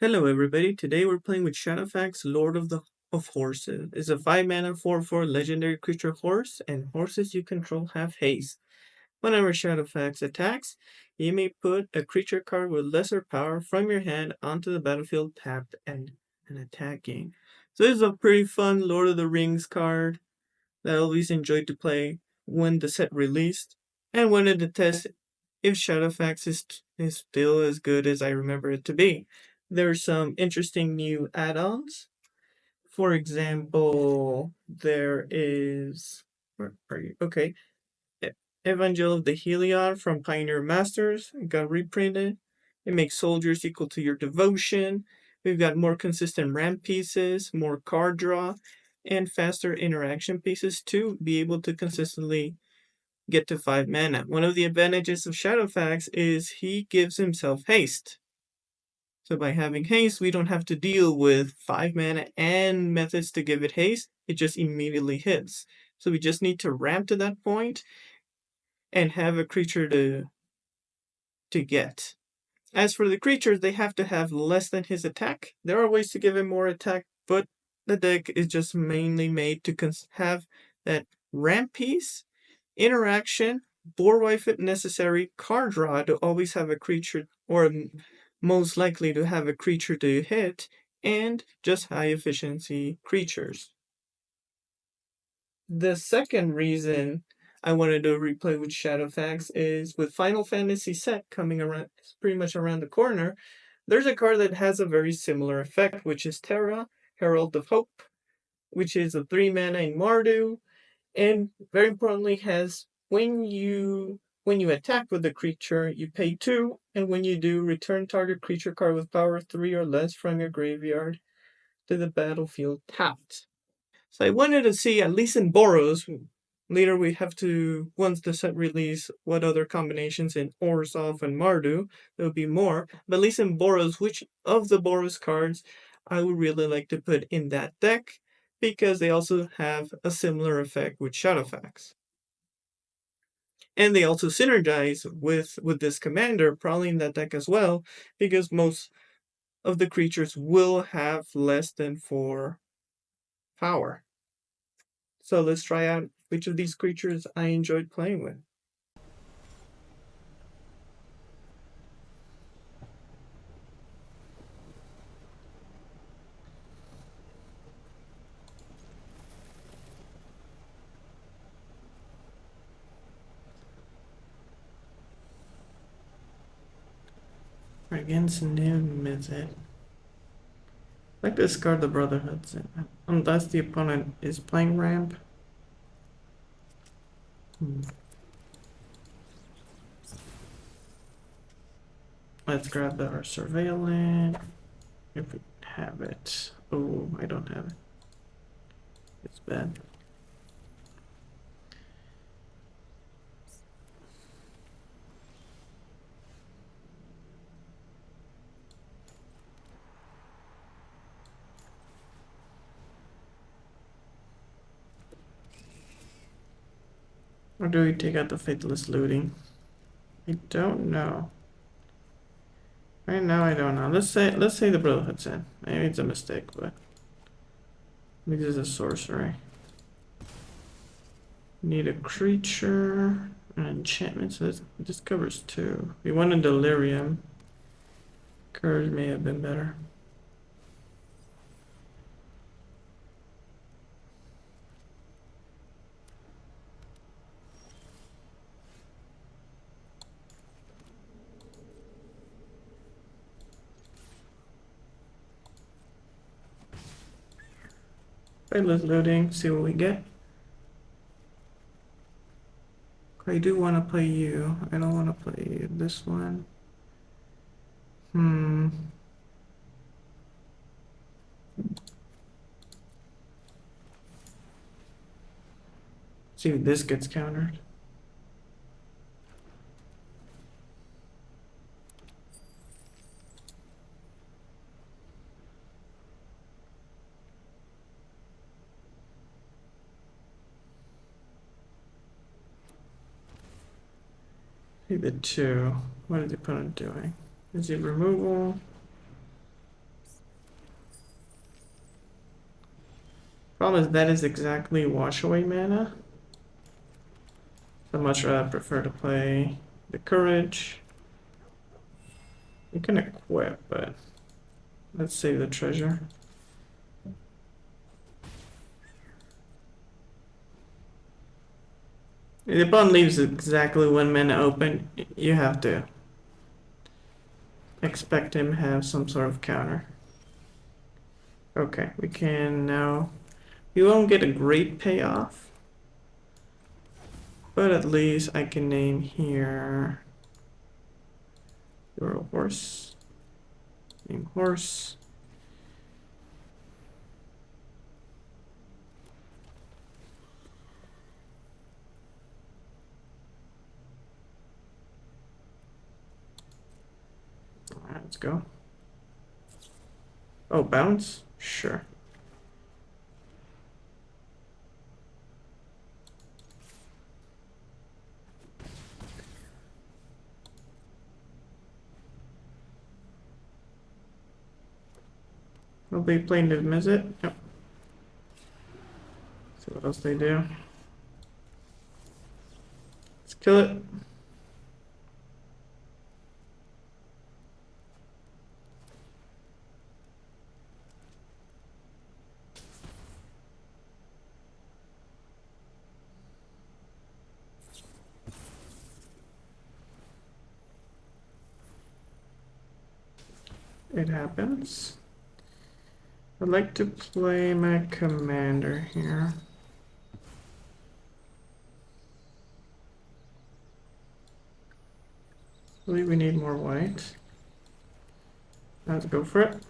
Hello everybody, today we're playing with Shadowfax, Lord of Horses. It's a 5 mana 4/4 legendary creature horse, and horses you control have haste. Whenever Shadowfax attacks, you may put a creature card with lesser power from your hand onto the battlefield tapped and attacking. So this is a pretty fun Lord of the Rings card that I always enjoyed to play when the set released, and wanted to test if Shadowfax is still as good as I remember it to be. There's some interesting new add-ons. For example, there is where are you? Okay. E- Evangel of the Heliod from Pioneer Masters got reprinted. It makes soldiers equal to your devotion. We've got more consistent ramp pieces, more card draw, and faster interaction pieces to be able to consistently get to 5 mana. One of the advantages of Shadowfax is he gives himself haste. So by having haste, we don't have to deal with 5 mana and methods to give it haste. It just immediately hits. So we just need to ramp to that point and have a creature to get. As for the creatures, they have to have less than his attack. There are ways to give him more attack, but the deck is just mainly made to have that ramp piece, interaction, board wipe if necessary, card draw to always have a creature, or most likely to have a creature to hit, and just high efficiency creatures. The second reason I wanted to replay with Shadowfax is with Final Fantasy set coming around, pretty much around the corner. There's a card that has a very similar effect, which is Terra, Herald of Hope, which is a 3 mana in Mardu, and very importantly has when you attack with the creature, you pay 2, and when you do, return target creature card with power 3 or less from your graveyard to the battlefield tapped. So I wanted to see, at least in Boros, later we have to, once the set release, what other combinations in Orzhov and Mardu, there will be more, but at least in Boros, which of the Boros cards I would really like to put in that deck, because they also have a similar effect with Shadowfax. And they also synergize with this commander, probably in that deck as well, because most of the creatures will have less than 4 power. So let's try out which of these creatures I enjoyed playing with. Against Niv Mizzet. I like to discard the Brotherhood, unless the opponent is playing ramp. Let's grab our Surveillant, if we have it. Oh, I don't have it. It's bad. Or do we take out the Faithless Looting? I don't know. Right now I don't know. Let's say the Brotherhood's in. Maybe it's a mistake, but maybe it's a sorcery. Need a creature, an enchantment, so this covers 2. We want a Delirium. Courage may have been better. Right, let's loading, see what we get. I do want to play you. I don't want to play this one. See if this gets countered. See the 2. What is the opponent doing? Is it removal? Problem is that is exactly wash away mana. So much rather prefer to play the courage. You can equip, but let's save the treasure. If the opponent leaves exactly 1 mana open, you have to expect him to have some sort of counter. Okay, we can now... We won't get a great payoff, but at least I can name here... You're a horse. Name horse. Alright, let's go. Oh, bounce? Sure. Will they play Niv Mizzet? Yep. See what else they do. Let's kill it. It happens. I'd like to play my commander here. I believe we need more white. Let's go for it.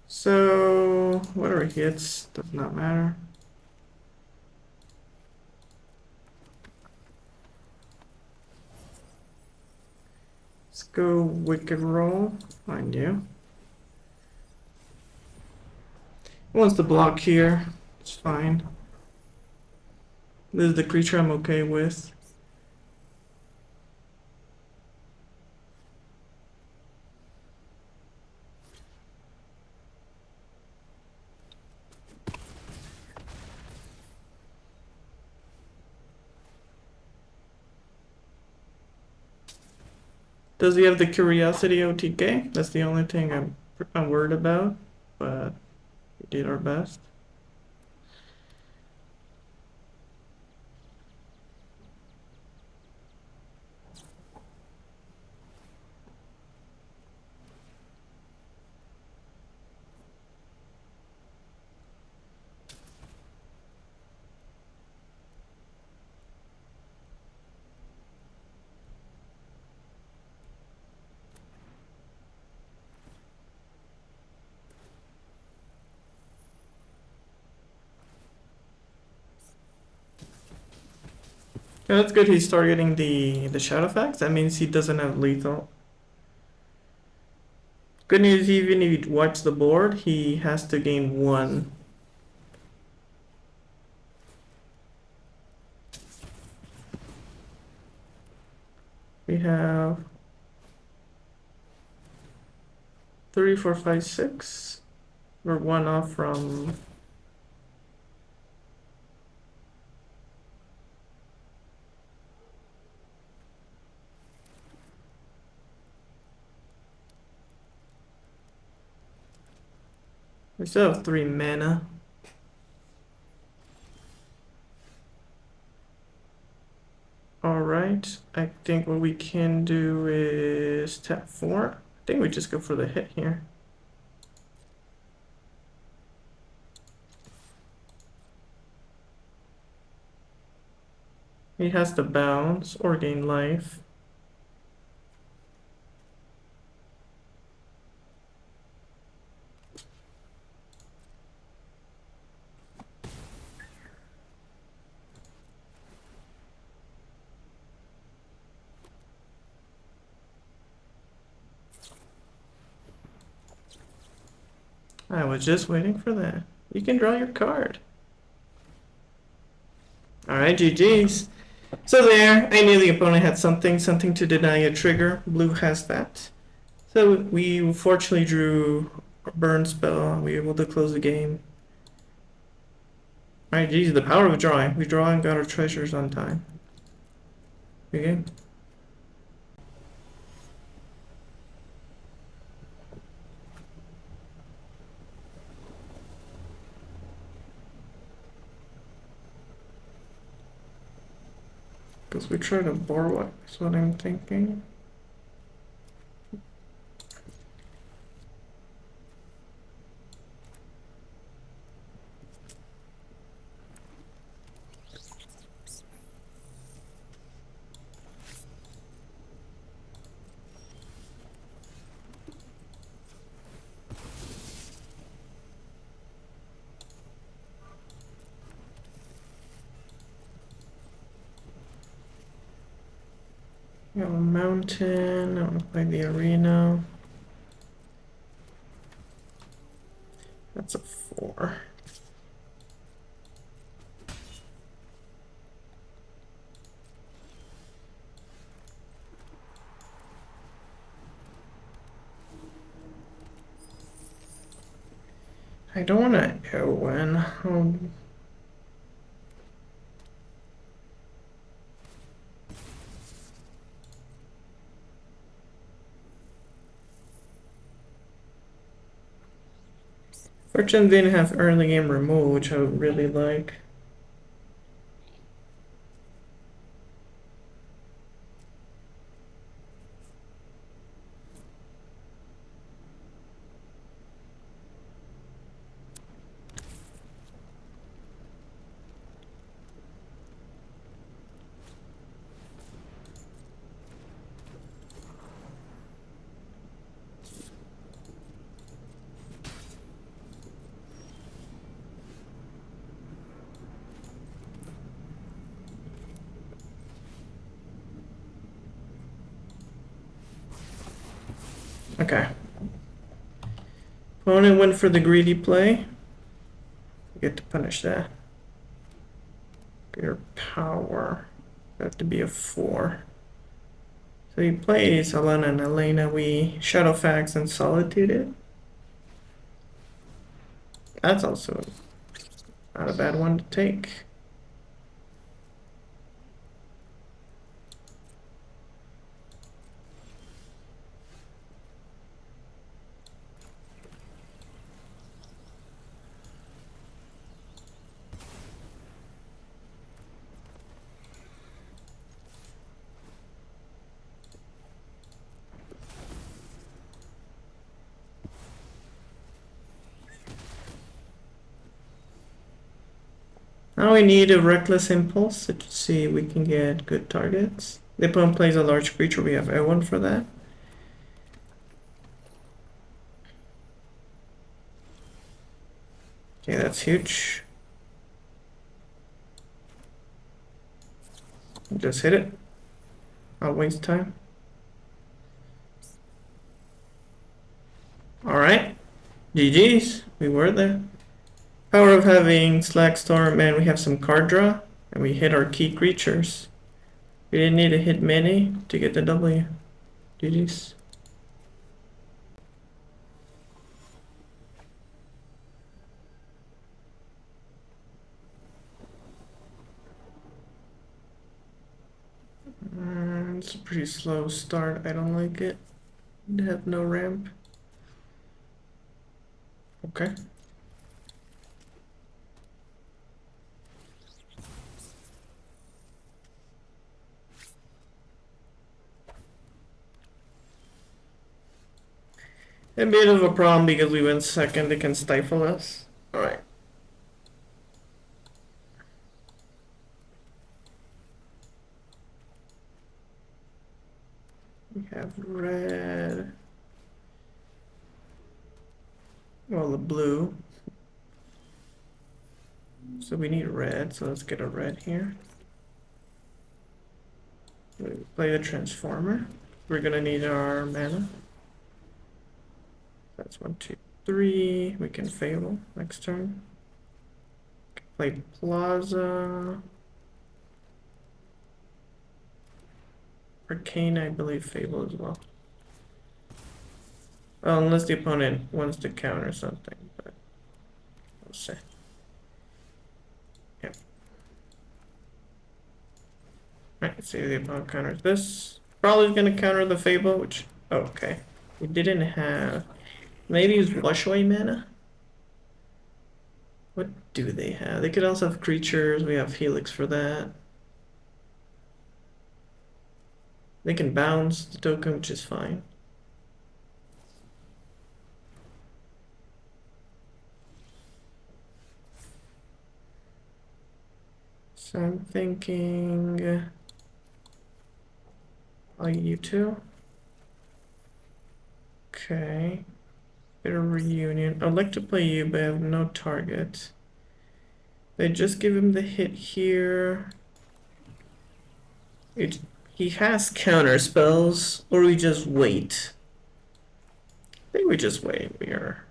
So, whatever he hits, does not matter. Let's go Wicked Roll on you. He wants to block here. It's fine. This is the creature I'm okay with. Does he have the Curiosity OTK? That's the only thing I'm worried about, but we did our best. Yeah, that's good. He's targeting the Shadowfax. That means he doesn't have lethal. Good news, even if he wipes the board, he has to gain 1. We have 3, 4, 5, 6. We're 1 off from... We still have 3 mana. Alright, I think what we can do is tap 4. I think we just go for the hit here. He has to bounce or gain life. I was just waiting for that. You can draw your card. Alright, GG's. So there, I knew the opponent had something to deny a trigger. Blue has that. So So we fortunately drew a burn spell and we were able to close the game. Alright, geez, the power of drawing. We draw and got our treasures on time. Okay. Because we try to borrow it, is what I'm thinking. We have a mountain. I want to play the arena. That's a 4. I don't want to win. Fortune didn't have early game removal, which I would really like. Okay. Opponent went for the greedy play. You get to punish that. Your power. Have to be a 4. So he plays Halana and Alena. We Shadowfax and Solitude it. That's also not a bad one to take. Now we need a Reckless Impulse to see if we can get good targets. The opponent plays a large creature, we have L1 for that. Okay, that's huge. Just hit it. I'll waste time. Alright. GG's. We were there. Power of having Slackstorm, and we have some card draw. And we hit our key creatures. We didn't need to hit many to get the W. GG's. It's a pretty slow start. I don't like it. They have no ramp. Okay. A bit of a problem because we went second, they can stifle us. Alright. We have red. Well, the blue. So we need red, so let's get a red here. We play the transformer. We're gonna need our mana. That's 1, 2, 3. We can Fable next turn. Play Plaza. Arcane, I believe Fable as well. Well, unless the opponent wants to counter something, but we'll see. Yep. Right, see if the opponent counters this. Probably gonna counter the Fable, which... Oh, okay. We didn't have... Maybe use Wash Away mana? What do they have? They could also have creatures. We have Helix for that. They can bounce the token, which is fine. So I'm thinking... you two. Okay. Bit of reunion. I'd like to play you, but I have no target. They just give him the hit here. He has counter spells, or we just wait. I think we just wait. We are...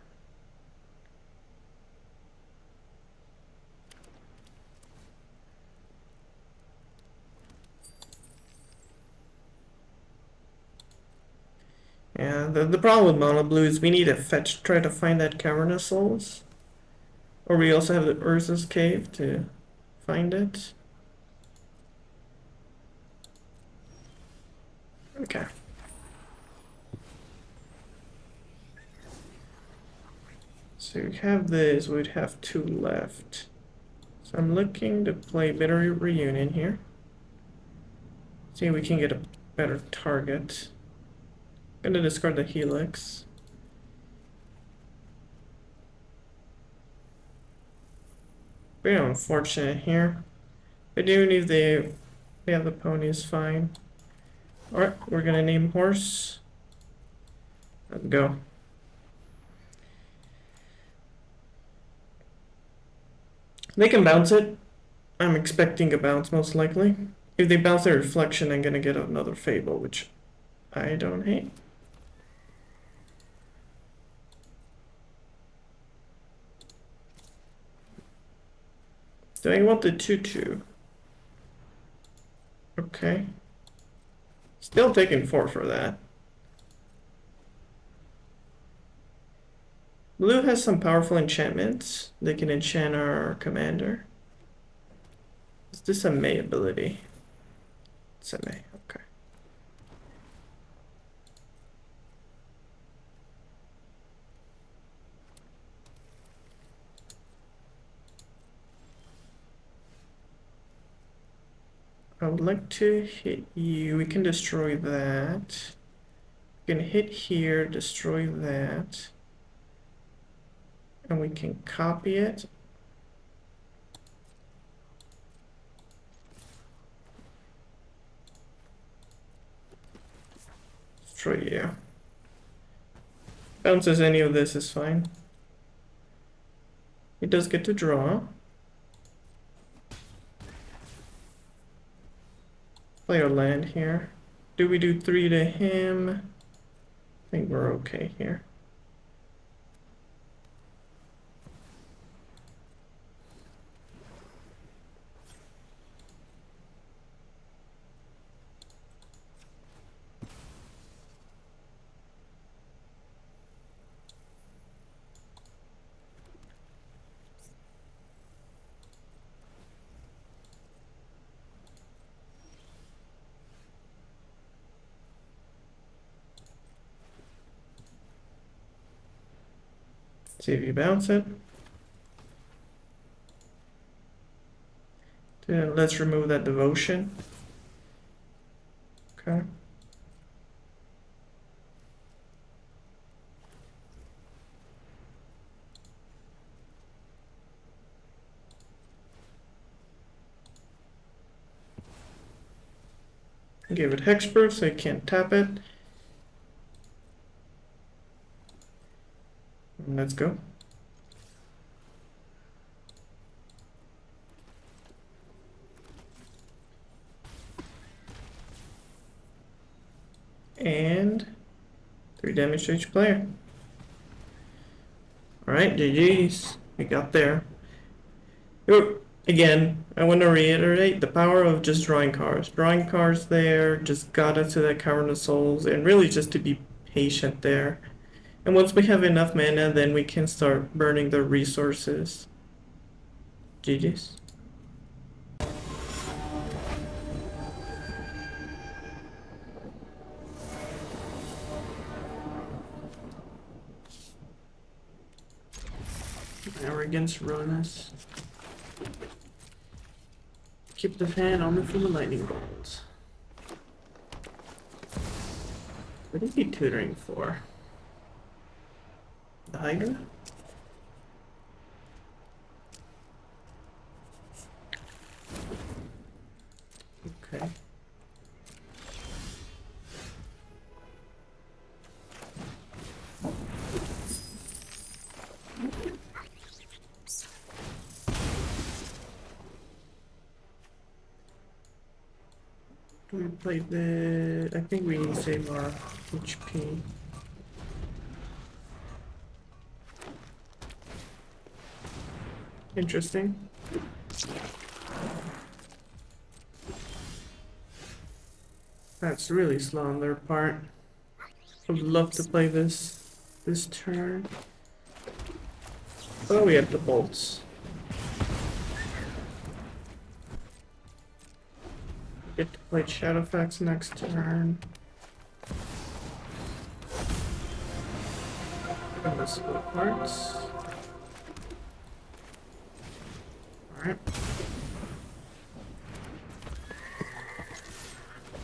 Yeah, the problem with mono blue is we need to fetch, try to find that cavernous souls. Or we also have the Urza's cave to find it. Okay. So we have this, we'd have two left. So I'm looking to play Bitter Reunion here. See if we can get a better target. I'm gonna discard the Helix. Very unfortunate here. But even if they have the pony is fine. Alright, we're gonna name horse. Let's go. They can bounce it. I'm expecting a bounce most likely. If they bounce their reflection, I'm gonna get another Fable, which I don't hate. Do I want the 2/2? Okay. Still taking 4 for that. Blue has some powerful enchantments. They can enchant our commander. Is this a May ability? It's a May, okay. I would like to hit you. We can destroy that. We can hit here, destroy that. And we can copy it. Destroy you. Bounces any of this is fine. He does get to draw. Play our land here. Do we do 3 to him? I think we're okay here. See if you bounce it. Then let's remove that devotion. Okay. Give it hexproof so you can't tap it. Let's go. And 3 damage to each player. Alright, GG's. We got there. Again, I want to reiterate the power of just drawing cards. Drawing cards there just got us to that Cavern of Souls, and really just to be patient there. And once we have enough mana, then we can start burning the resources. GG's. Now we're against Rhonas. Keep the fan on me from the lightning bolts. What is he tutoring for? The Hydra? Okay. We played the... I think we need to save our HP. Interesting. That's really slow on their part. I would love to play this turn. Oh, we have the bolts. Get to play Shadowfax next turn. And the split parts. Alright.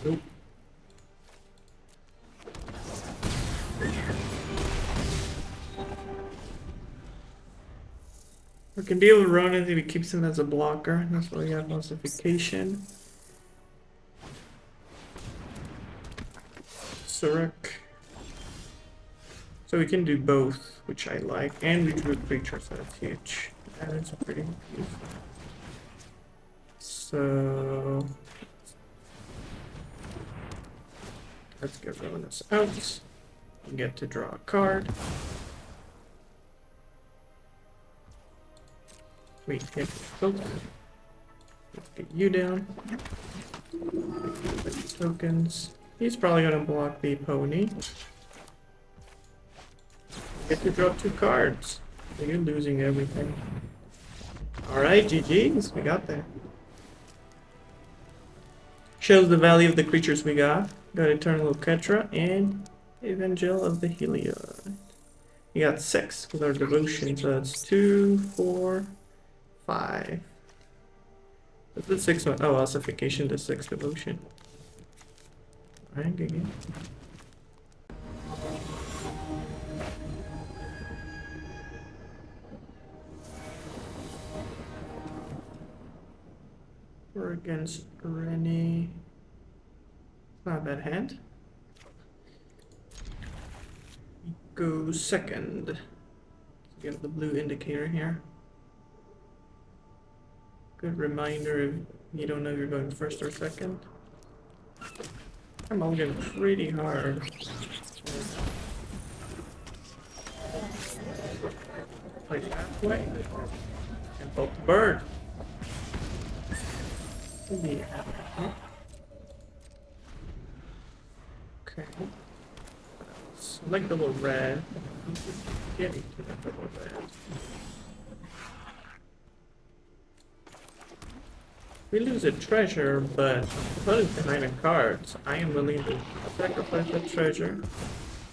Nope. We can deal with Rhonas if he keeps him as a blocker. That's why we have Ossification. Suruk. So we can do both, which I like. And we drew creatures, so that's huge. That is pretty useful. So let's get Rhonas out. We get to draw a card. Wait, hit filter. Let's get you down. Tokens. He's probably gonna block the pony. Get to draw 2 cards. So you're losing everything. Alright, GG's. We got there. Shows the value of the creatures we got. Got Eternal Ketra and Evangel of the Heliod. We got 6 with our devotion, so that's 2, 4, 5. What's the 6th one? Oh, Ossification to 6 devotion. Alright, good game. We're against Ureni. Not a bad hand. We go second. We have the blue indicator here. Good reminder if you don't know if you're going first or second. I'm mulliganing pretty hard. Play halfway. And bolt the bird. Yeah. Okay. Select double red. Getting to the double red. We lose a treasure, but because it's behind a card, so I am willing to sacrifice the treasure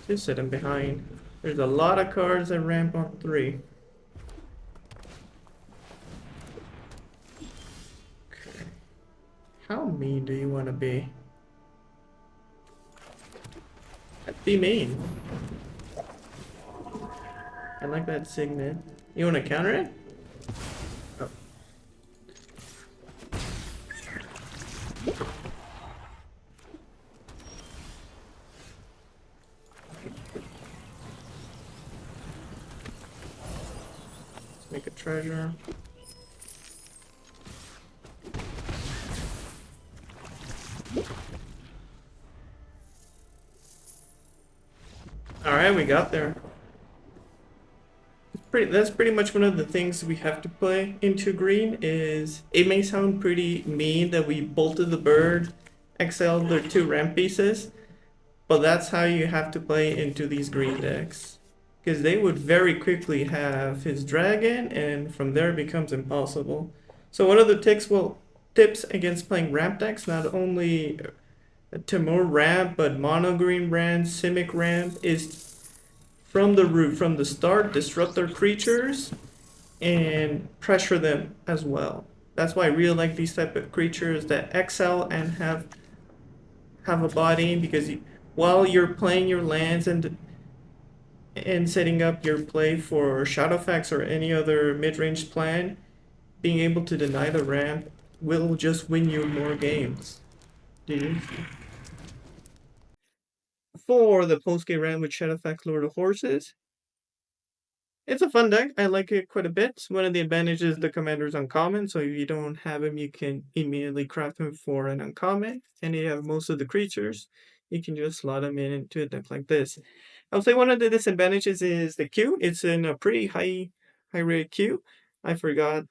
to sit him behind. There's a lot of cards that ramp on 3. Okay. How mean do you want to be? Be mean. I like that signet. You want to counter it? Oh. Let's make a treasure. Alright, we got there. That's pretty much one of the things we have to play into green. Is it may sound pretty mean that we bolted the bird, exiled their 2 ramp pieces, but that's how you have to play into these green decks. because they would very quickly have his dragon, and from there it becomes impossible. So one of the tips against playing ramp decks, not only Timur ramp but mono green ramp, Simic ramp, is from the root, from the start, disrupt their creatures and pressure them as well. That's why I really like these type of creatures that excel and have a body, because while you're playing your lands and setting up your play for Shadowfax or any other mid-range plan, being able to deny the ramp will just win you more games. Dude. For the post-game ramp with Shadowfax Lord of Horses, it's a fun deck. I like it quite a bit. One of the advantages, the commander's uncommon, so if you don't have him, you can immediately craft him for an uncommon. And you have most of the creatures, you can just slot them into a deck like this. I would say one of the disadvantages is the queue. It's in a pretty high rate queue. I forgot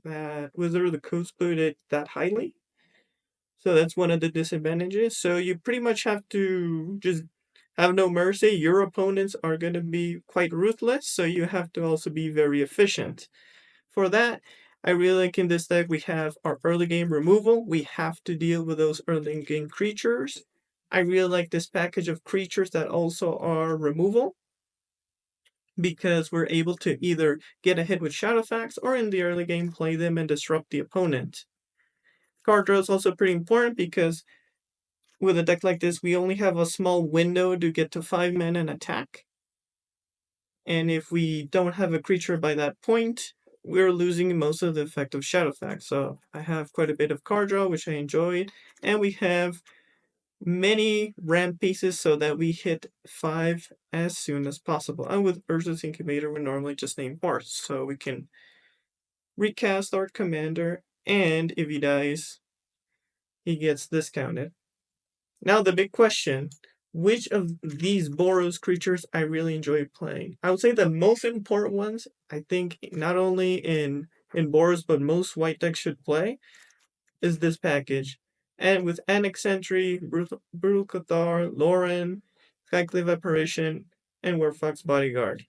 that Wizard of the Coast put it that highly. So that's one of the disadvantages. So you pretty much have to just have no mercy. Your opponents are going to be quite ruthless, so you have to also be very efficient. For that, I really like in this deck we have our early game removal. We have to deal with those early game creatures. I really like this package of creatures that also are removal, because we're able to either get a hit with Shadowfax or in the early game play them and disrupt the opponent. Card draw is also pretty important because with a deck like this, we only have a small window to get to 5 mana and attack. And if we don't have a creature by that point, we're losing most of the effect of Shadowfax. So I have quite a bit of card draw, which I enjoy. And we have many ramp pieces so that we hit 5 as soon as possible. And with Urza's Incubator, we normally just name Horse. So we can recast our commander, and if he dies, he gets discounted. Now the big question, which of these Boros creatures I really enjoy playing? I would say the most important ones, I think not only in Boros but most white decks should play, is this package. And with Annex Sentry, Brutal Cathar, Lauren, Skyclave Apparition, and Werfox Bodyguard.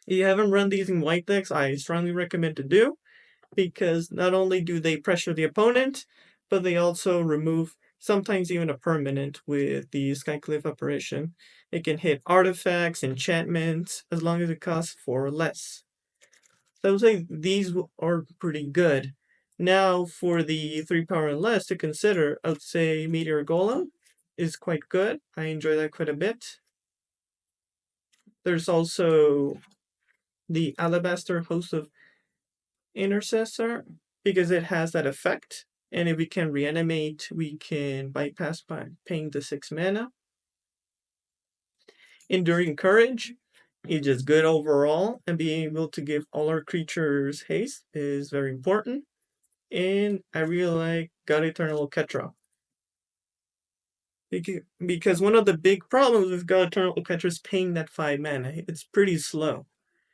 If you haven't run these in white decks, I strongly recommend to do, because not only do they pressure the opponent, but they also remove sometimes even a permanent with the Skyclave Apparition. It can hit artifacts, enchantments, as long as it costs 4 or less. So I would say these are pretty good. Now for the 3 power and less to consider, I would say Meteor Golem is quite good. I enjoy that quite a bit. There's also the Alabaster Host of Intercessor, because it has that effect. And if we can reanimate, we can bypass by paying the 6 mana. Enduring Courage is just good overall, and being able to give all our creatures haste is very important. And I really like God Eternal Ketra. Because one of the big problems with God Eternal Ketra is paying that 5 mana. It's pretty slow.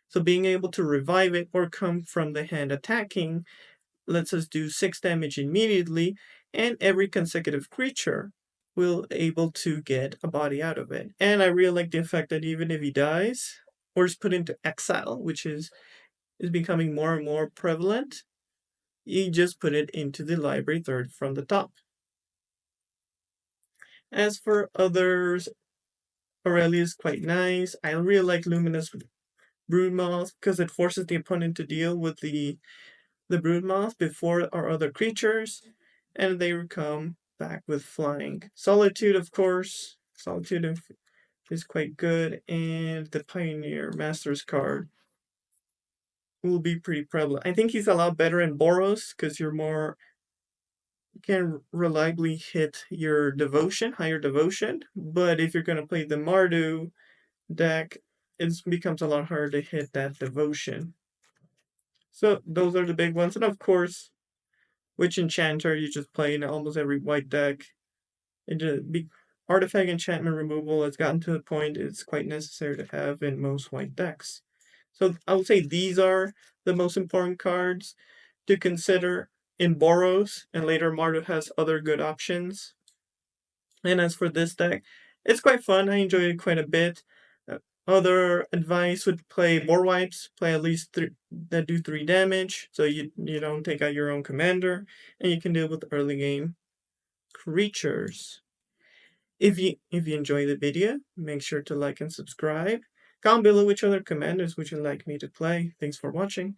So being able to revive it or come from the hand attacking lets us do 6 damage immediately, and every consecutive creature will able to get a body out of it. And I really like the effect that even if he dies or is put into exile, which is becoming more and more prevalent, you just put it into the library third from the top. As for others, Aurelia is quite nice. I really like Luminous Broodmoth because it forces the opponent to deal with the Broodmoth before our other creatures, and they come back with flying. Solitude, of course. Solitude is quite good, and the Pioneer Masters card will be pretty prevalent. I think he's a lot better in Boros because you can reliably hit your devotion, higher devotion. But if you're going to play the Mardu deck, it becomes a lot harder to hit that devotion. So those are the big ones, and of course, Witch Enchanter you just play in almost every white deck. Artifact enchantment removal has gotten to the point it's quite necessary to have in most white decks. So I would say these are the most important cards to consider in Boros, and later Mardu has other good options. And as for this deck, it's quite fun. I enjoy it quite a bit. Other advice would play board wipes, play at least 3 that do 3 damage, so you don't take out your own commander, and you can deal with early game creatures. If you enjoy the video, make sure to like and subscribe. Comment below which other commanders would you like me to play. Thanks for watching.